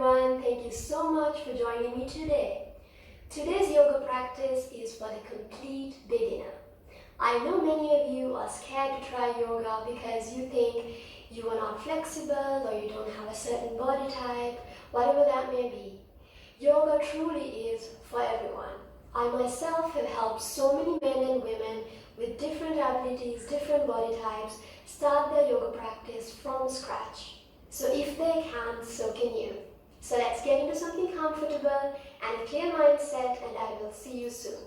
everyone, thank you so much for joining me today. Today's yoga practice is for the complete beginner. I know many of you are scared to try yoga because you think you are not flexible or you don't have a certain body type, whatever that may be. Yoga truly is for everyone. I myself have helped so many men and women with different abilities, different body types, start their yoga practice from scratch. So if they can, so can you. So let's get into something comfortable and a clear mindset, and I will see you soon.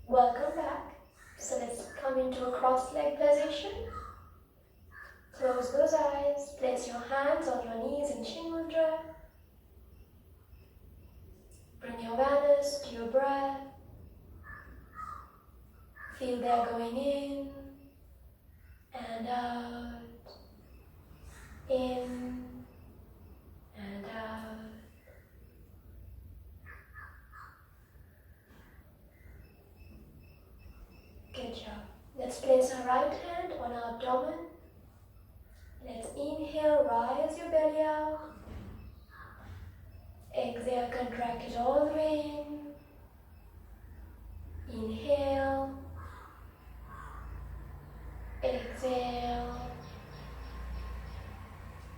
Welcome back. So let's come into a cross-leg position. Close those eyes. Place your hands on your knees in Chin Mudra. Bring your awareness to your breath. Feel the air going in and out. In and out. Good job. Let's place our right hand on our abdomen. Let's inhale, rise your belly out. Exhale, contract it all the way in. Inhale. Exhale.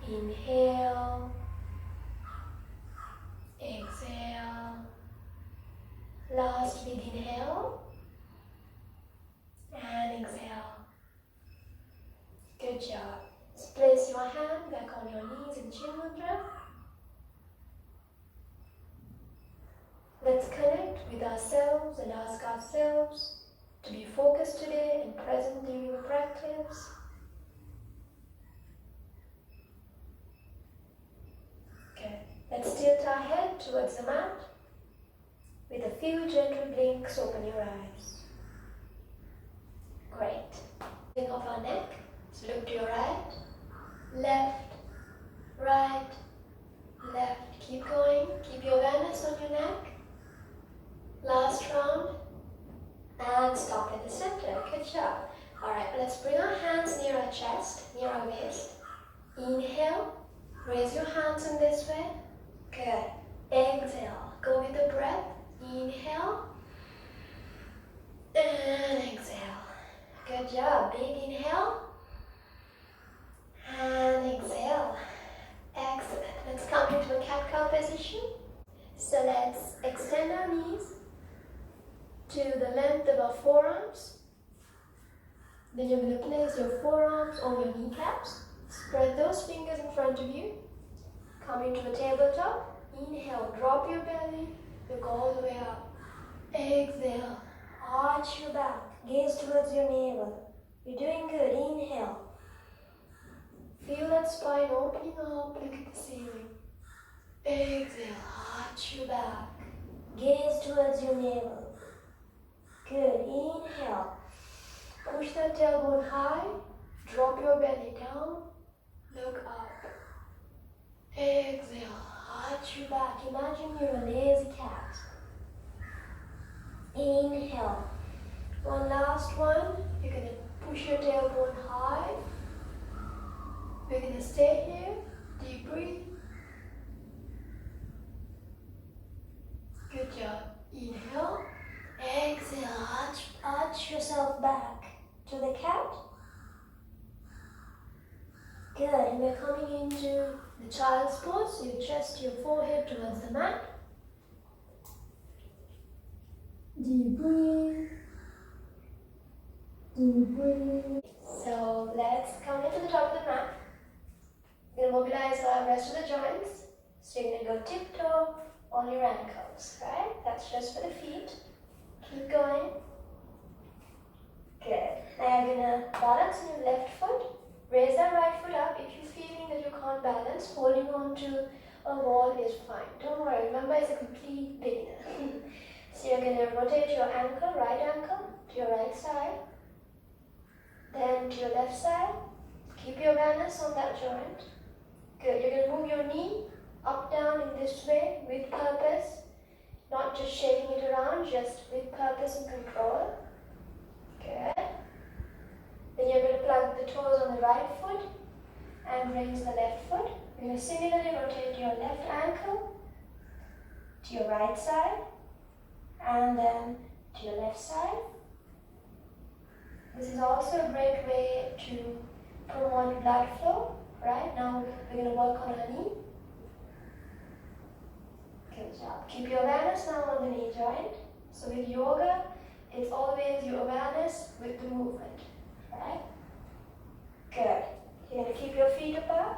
Inhale. Exhale. Last big inhale. And exhale. Good job. Let's place your hand back on your knees in Chin Mudra. Let's connect with ourselves and ask ourselves to be focused today and present during the practice. Okay, let's tilt our head towards the mat. With a few gentle blinks, open your eyes. Great. Think of our neck. So look to your right, left, right, left. Keep going. Keep your awareness on your neck. Last round. And stop at the center. Good job. Alright, let's bring our hands near our chest, near our waist. Inhale. Raise your hands in this way. Good. Exhale. Go with the breath. Inhale. And exhale. Good job. Big inhale. And exhale. Excellent. Let's come into a cat-cow position. So let's extend our knees to the length of our forearms. Then you're going to place your forearms on your kneecaps. Spread those fingers in front of you. Come into a tabletop. Inhale, drop your belly. Look all the way up. Exhale, arch your back. Gaze towards your navel. You're doing good. Inhale. Feel that spine opening up. Look at the ceiling. Exhale, arch your back. Gaze towards your navel. Good. Inhale. Push that tailbone high. Drop your belly down. Look up. Exhale. Arch your back. Imagine you're a lazy cat. Inhale. One last one. You're going to push your tailbone high. We're going to stay here. Deep breathe. Good job. Inhale. Exhale. Arch yourself back to the cat. Good. And we're coming into the child's pose. So you chest your forehead towards the mat. Deep breathe. Deep breathe. So let's come into the top of the mat. We're going to mobilize our rest of the joints. So you're going to go tiptoe on your ankles, right? That's just for the feet. Keep going. Good. Now you're going to balance on your left foot. Raise that right foot up. If you're feeling that you can't balance, holding on to a wall is fine. Don't worry. Remember, it's a complete beginner. So you're going to rotate your ankle, right ankle, to your right side. Then to your left side. Keep your awareness on that joint. Good. You're going to move your knee up, down in this way with purpose. Not just shaking it around, just with purpose and control. Good. Then you're going to plug the toes on the right foot and raise the left foot. You're going to similarly rotate your left ankle to your right side and then to your left side. This is also a great way to promote blood flow. Right, now we're going to work on our knee. Good job. Keep your awareness now on the knee joint. So with yoga, it's always your awareness with the movement. Right? Good. You're going to keep your feet apart.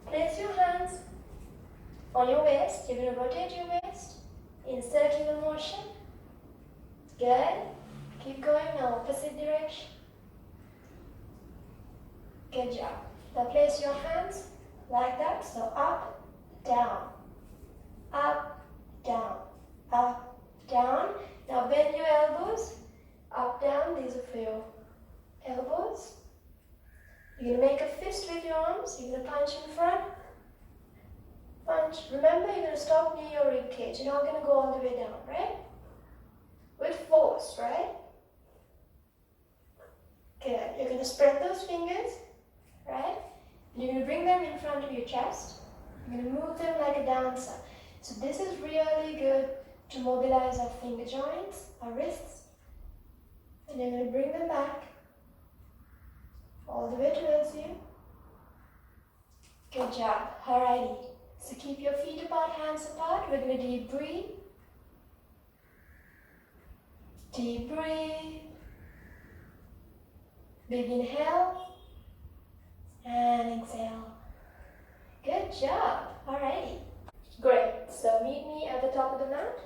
Place your hands on your waist. You're going to rotate your waist in circular motion. Good. Keep going now, opposite direction. Good job. Now place your hands like that. So up, down, up, down, up, down. Now bend your elbows, up, down. These are for your elbows. You're going to make a fist with your arms. You're going to punch in front. Punch. Remember, you're going to stop near your rib cage. You're not going to go all the way down, right? With force, right? Good. You're going to spread those fingers, right? You're going to bring them in front of your chest. You're going to move them like a dancer. So this is really good to mobilize our finger joints, our wrists. And you're going to bring them back all the way towards you. Good job. Alrighty. So keep your feet apart, hands apart. We're going to deep breathe. Deep breathe. Big inhale. And exhale. Good job. Alrighty. Great. So meet me at the top of the mat.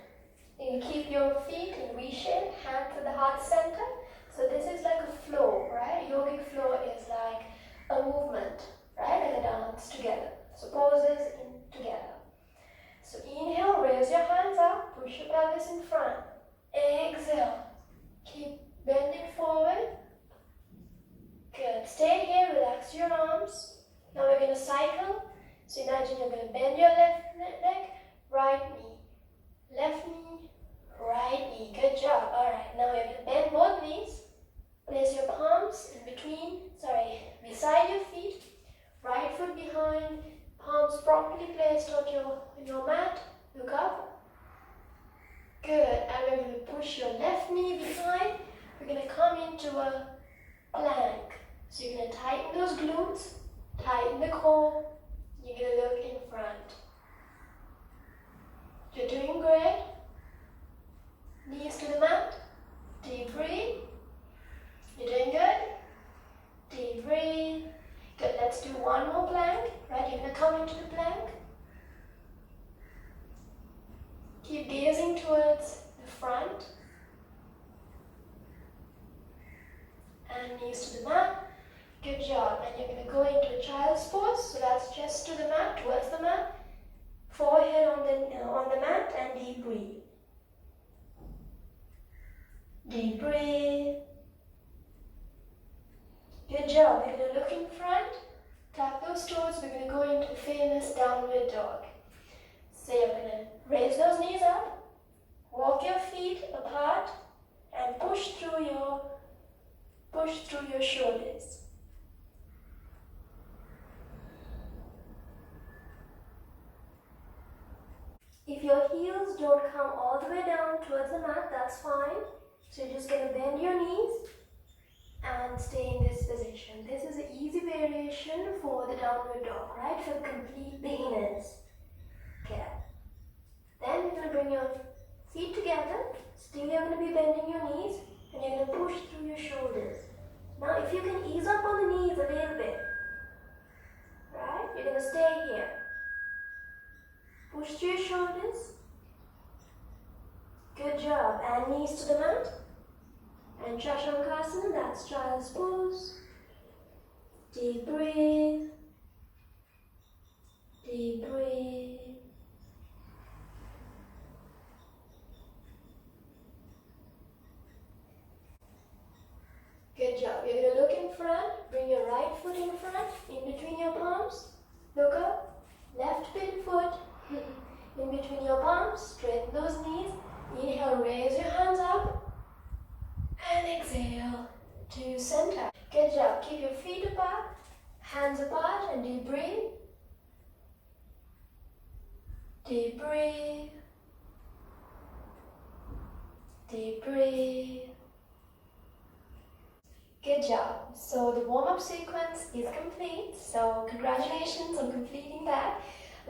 You can keep your feet in V shape, hands at the heart center. So this is like a flow, right? Yogic flow is like a movement, right? Like a dance together. So poses in together. So inhale, raise your hands up, push your pelvis in front. Exhale. Keep bending forward. Good. Stay here, relax your arms. Now we're going to cycle. So imagine you're going to bend your left leg, right knee. Left knee, right knee. Good job. Alright, now we're going to bend both knees. Place your palms beside your feet. Right foot behind, palms properly placed on your mat. Look up. Good. And we're going to push your left knee behind. We're going to come into a plank. So you're going to tighten those glutes, tighten the core. You're going to look in front. You're doing great. Knees to the mat. Deep breathe. You're doing good. Deep breathe. Good. Let's do one more plank. Right? You're going to come into the plank. Keep gazing towards the front. And knees to the mat. Good job. And you're going to go into a child's pose. So that's chest to the mat, towards the mat. Forehead on the mat and deep breathe. Deep breathe. Good job. We're going to look in front. Tap those toes. We're going to go into famous downward dog. So you're going to raise those knees up. Walk your feet apart and push through your shoulders. If your heels don't come all the way down towards the mat, that's fine. So you're just going to bend your knees and stay in this position. This is an easy variation for the downward dog, right? For complete beginners. Okay. Then you're going to bring your feet together. Still you're going to be bending your knees and you're going to push through your shoulders. Now if you can ease up on the knees a little bit, right? You're going to stay here. Push through your shoulders. Good job. And knees to the mat. And Shashankasana, that's child's pose. Deep breathe. Deep breathe. Good job. You're going to look in front. Bring your right foot in front, in between your palms. Look up. Left pin foot. In between your palms, straighten those knees. Inhale, raise your hands up. And exhale to center. Good job. Keep your feet apart, hands apart, and deep breathe. Deep breathe. Deep breathe. Good job. So the warm-up sequence is complete. So congratulations on completing that.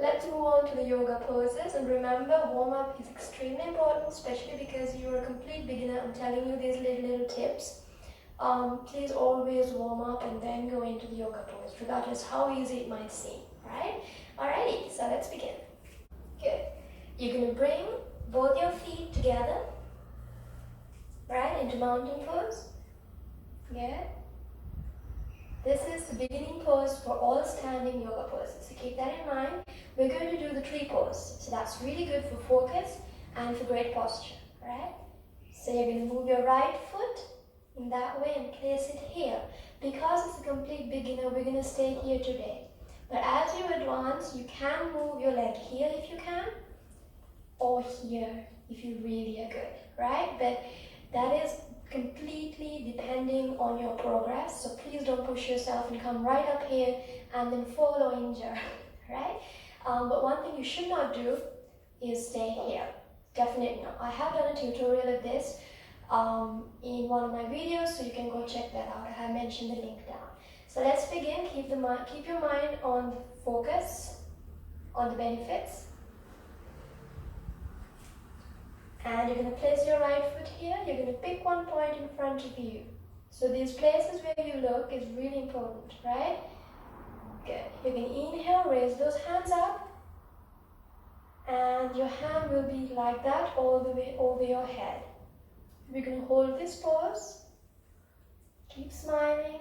Let's move on to the yoga poses. And remember, warm-up is extremely important, especially because you're a complete beginner. I'm telling you these little tips. Please always warm up and then go into the yoga pose, regardless how easy it might seem, right? Alrighty, so let's begin. Good. You're going to bring both your feet together, right, into mountain pose. Good. This is the beginning pose for all standing yoga poses, so keep that in mind. We're going to do the tree pose, so that's really good for focus and for great posture, right? So you're going to move your right foot in that way and place it here. Because it's a complete beginner, we're going to stay here today. But as you advance, you can move your leg here if you can, or here if you really are good, right? But that is completely depending on your progress, so please don't push yourself and come right up here and then fall or injure, right? But one thing you should not do is stay here. Definitely not. I have done a tutorial of this in one of my videos, so you can go check that out. I have mentioned the link down. So let's begin. Keep your mind on the focus, on the benefits. And you're going to place your right foot here. You're going to pick one point in front of you. So these places where you look is really important, right? Good. You can inhale, raise those hands up. And your hand will be like that all the way over your head. We're going to hold this pose. Keep smiling.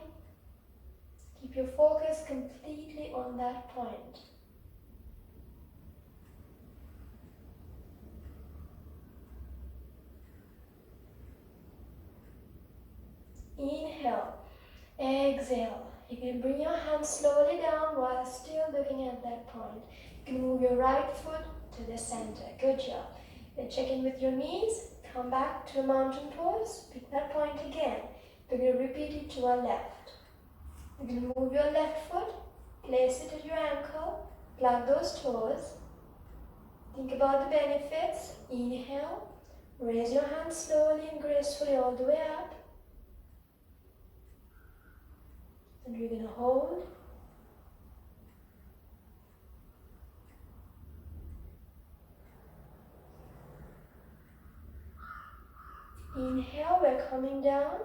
Keep your focus completely on that point. Inhale, exhale. You can bring your hands slowly down while still looking at that point. You can move your right foot to the center. Good job. Then check in with your knees. Come back to a mountain pose. Pick that point again. We're going to repeat it to our left. We're going to move your left foot. Place it at your ankle. Plug those toes. Think about the benefits. Inhale. Raise your hands slowly and gracefully all the way up. And we're going to hold. Inhale, we're coming down.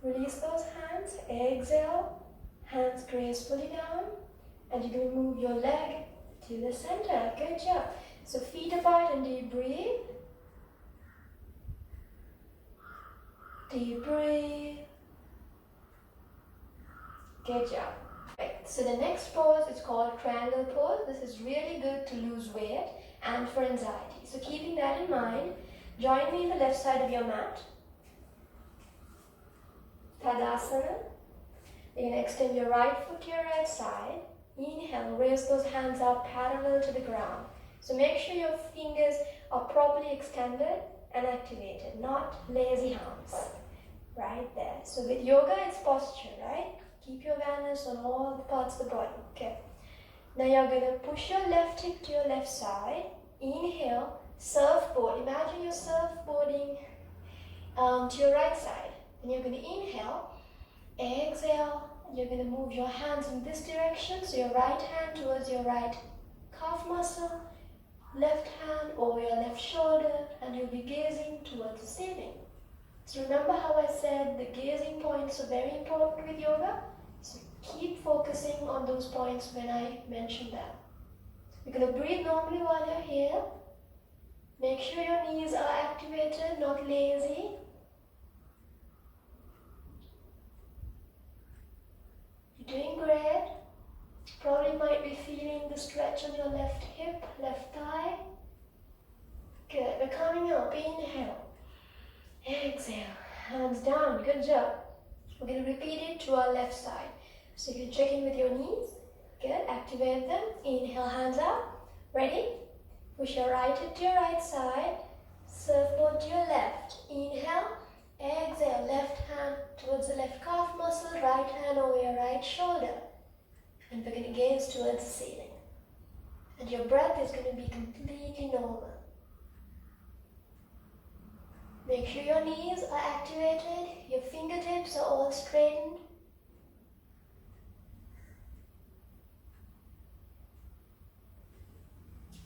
Release those hands. Exhale, hands gracefully down. And you're going to move your leg to the center. Good job. So feet apart and deep breathe. Deep breathe. Good job. Right. So the next pose is called triangle pose. This is really good to lose weight and for anxiety. So keeping that in mind, join me in the left side of your mat. Tadasana. You're going to extend your right foot to your right side. Inhale, raise those hands up parallel to the ground. So make sure your fingers are properly extended and activated, not lazy hands. Right there. So with yoga, it's posture, right? Keep your awareness on all the parts of the body. Okay. Now you're going to push your left hip to your left side. Inhale, surfboard. Imagine you're surfboarding to your right side. Then you're going to inhale, exhale, and you're going to move your hands in this direction. So your right hand towards your right calf muscle, left hand over your left shoulder, and you'll be gazing towards the ceiling. So remember how I said the gazing points are very important with yoga? So keep focusing on those points when I mention them. You're going to breathe normally while you're here. Make sure your knees are activated, not lazy. You're doing great. Probably might be feeling the stretch on your left hip, left thigh. Good. We're coming up. Inhale. Exhale. Hands down. Good job. We're going to repeat it to our left side. So you can check in with your knees. Good. Activate them. Inhale. Hands up. Ready? Push your right hip to your right side. Surfboard to your left. Inhale. Exhale. Left hand towards the left calf muscle. Right hand over your right shoulder. And we're going to gaze towards the ceiling. and your breath is going to be completely normal. Make sure your knees are activated, your fingertips are all straightened.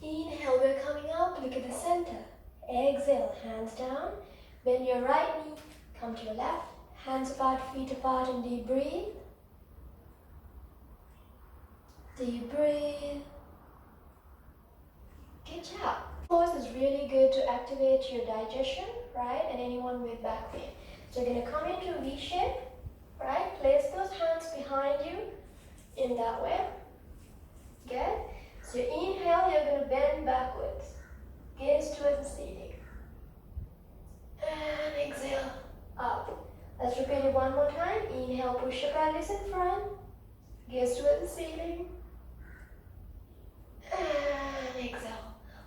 Inhale, we're coming up, look at the center. Exhale, hands down. Bend your right knee, come to your left. Hands apart, feet apart, and deep breathe. Deep breathe. Good job. Pose is really good to activate your digestion, right? And anyone with back pain. So you're going to come into V shape, right? Place those hands behind you in that way. Good. So inhale, you're going to bend backwards. Gaze towards the ceiling. And exhale, up. Let's repeat it one more time. Inhale, push your pelvis in front. Gaze towards the ceiling. And exhale.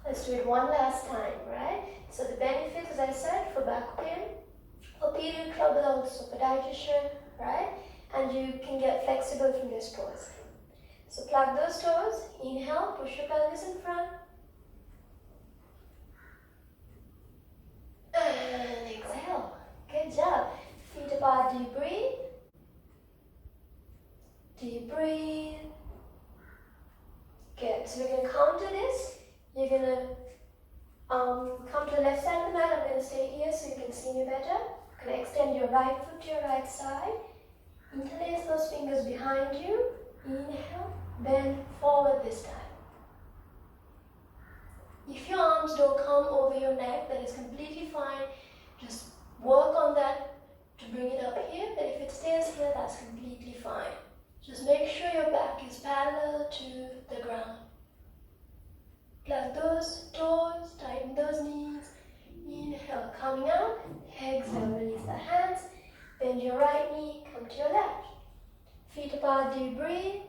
Let's do it one last time, right? So the benefits, as I said, for back pain, for period trouble, also for digestion, right? And you can get flexible from this pose. So plug those toes. Inhale, push your pelvis in front. And exhale. Good job. Feet apart, deep breathe. Deep breathe. Good. So we're going to counter this. You're going to come to the left side of the mat. I'm going to stay here so you can see me better. You're going to extend your right foot to your right side. Interlace those fingers behind you. Inhale. Bend forward this time. If your arms don't come over your neck, that is completely fine. Just work on that to bring it up here. But if it stays here, that's completely fine. Just make sure your back is parallel to the ground. Plug those toes, tighten those knees. Inhale, coming out. Exhale, release the hands. Bend your right knee, come to your left. Feet apart, deep breathe.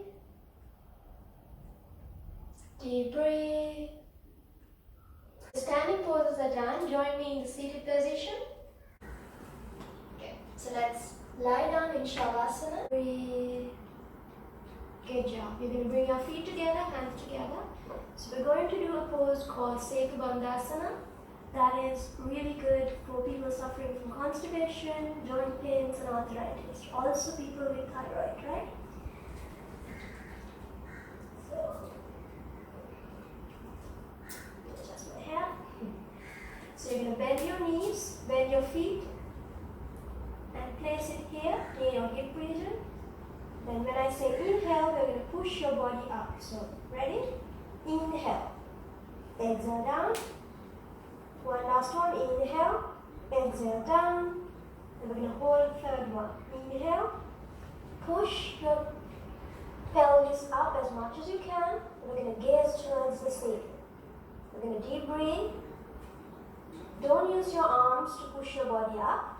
Deep breathe. Standing poses are done. Join me in the seated position. Okay, so let's lie down in Shavasana. Breathe. Good job. You're going to bring your feet together, hands together. So we're going to do a pose called Sekabandhasana. That is really good for people suffering from constipation, joint pains, and arthritis. Also people with thyroid, right? So, adjust my hair. So you're going to bend your knees, bend your feet, and place it here near your hip region. Then when I say inhale, we're going to push your body up. So, ready? Inhale. Exhale down. One last one. Inhale. Exhale down. And we're going to hold the third one. Inhale. Push your pelvis up as much as you can. And we're going to gaze towards the ceiling. We're going to deep breathe. Don't use your arms to push your body up.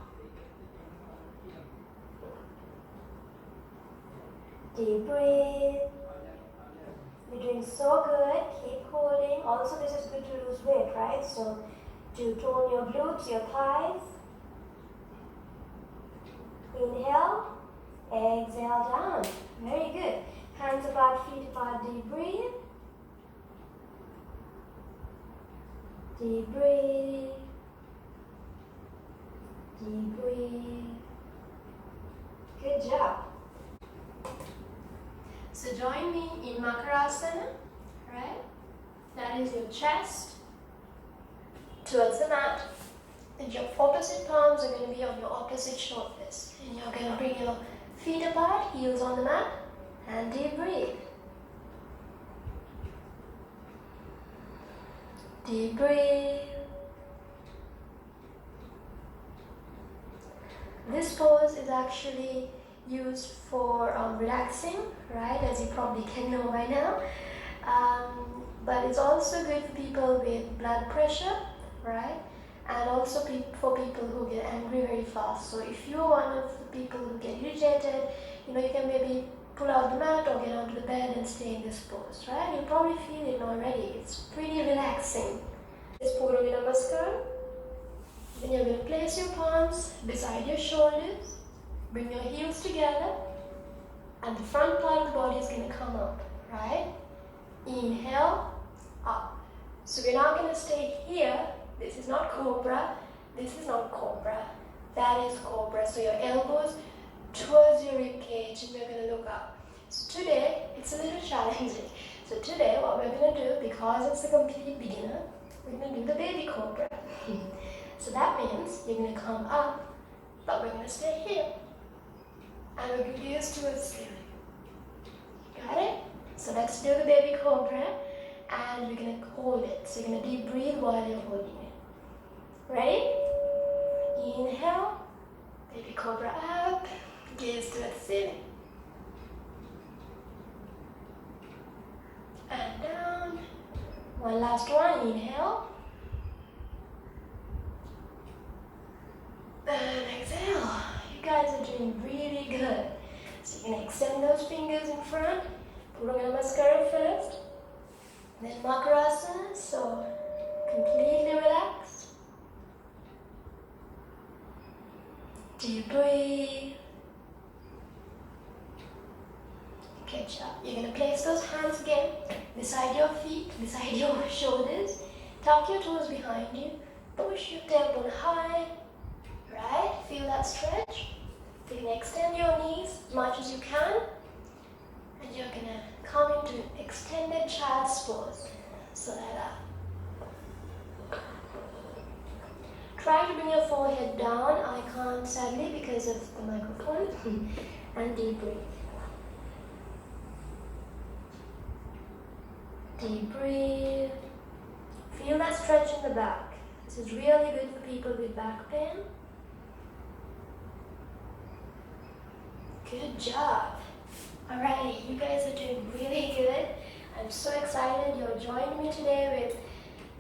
Deep breathe. You're doing so good. Keep holding. Also, this is good to lose weight, right? So, to tone your glutes, your thighs. Inhale. Exhale down. Very good. Hands apart, feet apart. Deep breathe. Deep breathe. Deep breathe. Good job. So join me in Makarasana, right? That is your chest towards the mat. And your opposite palms are going to be on your opposite shoulders. And you're going to bring your feet apart, heels on the mat, and deep breathe. Deep breathe. This pose is actually used for relaxing, right, as you probably can know by now. But it's also good for people with blood pressure, right, and also for people who get angry very fast. So if you're one of the people who get irritated, you can maybe pull out the mat or get onto the bed and stay in this pose, right? You probably feel it already. It's pretty relaxing. This Purva Namaskar. Then you're going to place your palms beside your shoulders. Bring your heels together, and the front part of the body is going to come up, right? Inhale, up. So we're not going to stay here. This is not cobra. This is not cobra. That is cobra. So your elbows towards your rib cage and we're going to look up. So today, it's a little challenging. So today, what we're going to do, because it's a complete beginner, we're going to do the baby cobra. So that means you're going to come up, but we're going to stay here. And we're going to use towards ceiling. Got it? So let's do the baby cobra. And we're going to hold it. So you're going to deep breathe while you're holding it. Ready? Inhale. Baby cobra up. Gaze to the ceiling. And down. One last one. Inhale. And exhale. You guys are doing really good. So you're going to extend those fingers in front. Puranga Namaskara first. Then Makarasana, so completely relaxed. Deep breathe. Good job. You're going to place those hands again beside your feet, beside your shoulders. Tuck your toes behind you. Push your tailbone high. Right? Feel that stretch. You can extend your knees as much as you can. And you're going to come into extended child's pose. So that try to bring your forehead down. I can't sadly because of the microphone. And deep breathe. Deep breathe. Feel that stretch in the back. This is really good for people with back pain. Good job. Alrighty, you guys are doing really good. I'm so excited you're joining me today with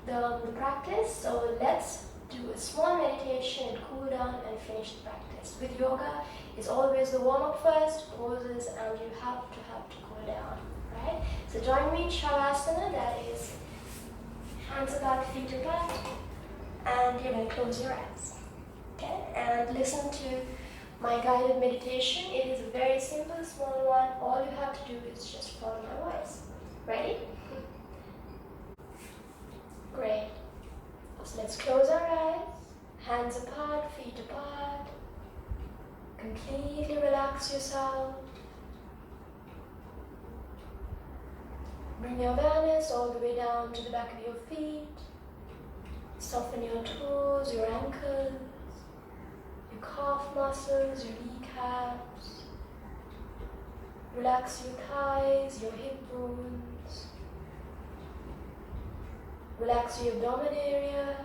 the practice. So let's do a small meditation and cool down and finish the practice. With yoga, it's always the warm-up first, poses, and you have to cool down, right? So join me in Shavasana, that is hands apart, feet apart, and you're going to close your eyes, okay? And listen to my guided meditation. It is a very simple, small one. All you have to do is just follow my voice. Ready? Great. So let's close our eyes. Hands apart, feet apart. Completely relax yourself. Bring your awareness all the way down to the back of your feet. Soften your toes, your ankles, your calf muscles, your kneecaps. Relax your thighs, your hip bones. Relax your abdomen area.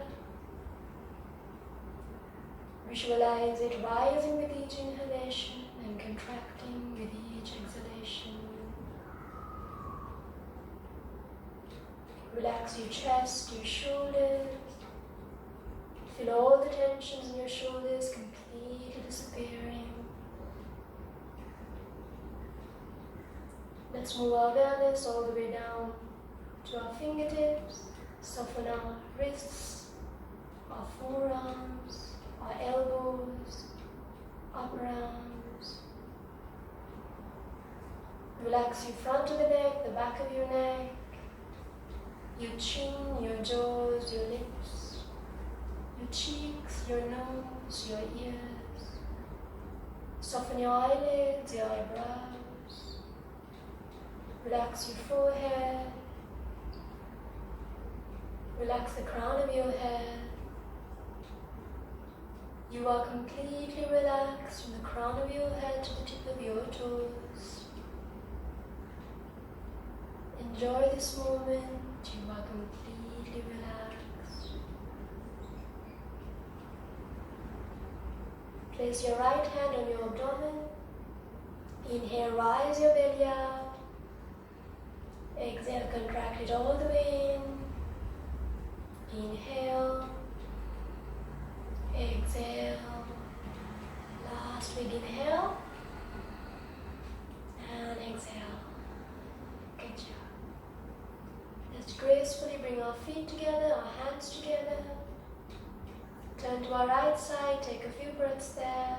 Visualize it rising with each inhalation and contracting with each exhalation. Relax your chest, your shoulders. Feel all the tensions in your shoulders completely disappearing. Let's move our awareness all the way down to our fingertips. Soften our wrists, our forearms, our elbows, upper arms. Relax your front of the neck, the back of your neck, your chin, your jaws, your lips, your cheeks, your nose, your ears. Soften your eyelids, your eyebrows. Relax your forehead. Relax the crown of your head. You are completely relaxed from the crown of your head to the tip of your toes. Enjoy this moment. You are completely relaxed. Place your right hand on your abdomen. Inhale, rise your belly up. Exhale, contract it all the way in. Inhale. Exhale. Last big inhale. And exhale. Good job. Let's gracefully bring our feet together, our hands together. Turn to our right side, take a few breaths there.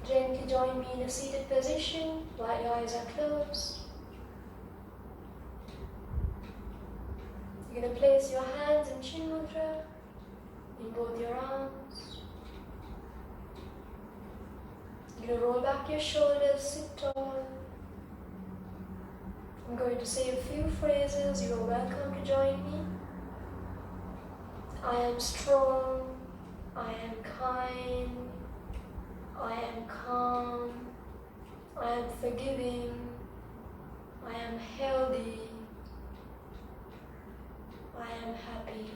Gently join me in a seated position while your eyes are closed. You're going to place your hands in Chin Mudra in both your arms. You're going to roll back your shoulders, sit tall. I'm going to say a few phrases. You are welcome to join me. I am strong. I am kind. I am calm. I am forgiving. I am healthy. I am happy.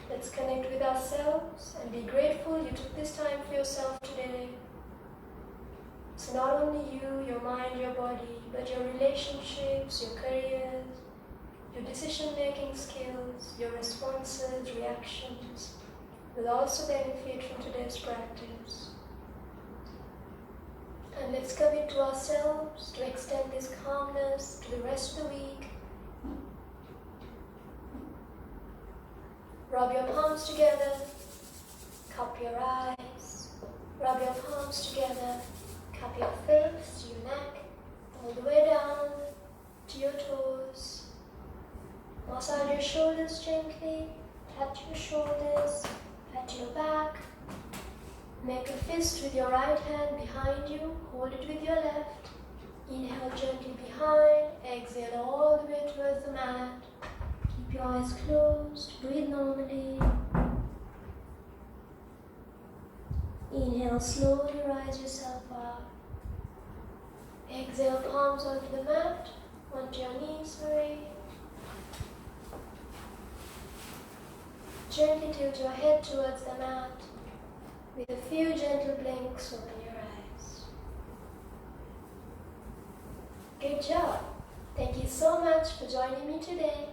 Let's connect with ourselves and be grateful you took this time for yourself today. It's not only you, your mind, your body, but your relationships, your careers, your decision-making skills, your responses, reactions will also benefit from today's practice. And let's commit to ourselves to extend this calmness to the rest of the week. Rub your palms together, cup your eyes, rub your palms together, cup your face, your neck, all the way down to your toes. Massage your shoulders gently, pat your shoulders, pat your back. Make a fist with your right hand behind you, hold it with your left. Inhale gently behind, exhale all the way towards the mat. Keep your eyes closed, breathe normally. Inhale, slowly rise yourself up. Exhale, palms onto the mat, onto your knees, Gently tilt your head towards the mat. With a few gentle blinks, open your eyes. Good job. Thank you so much for joining me today.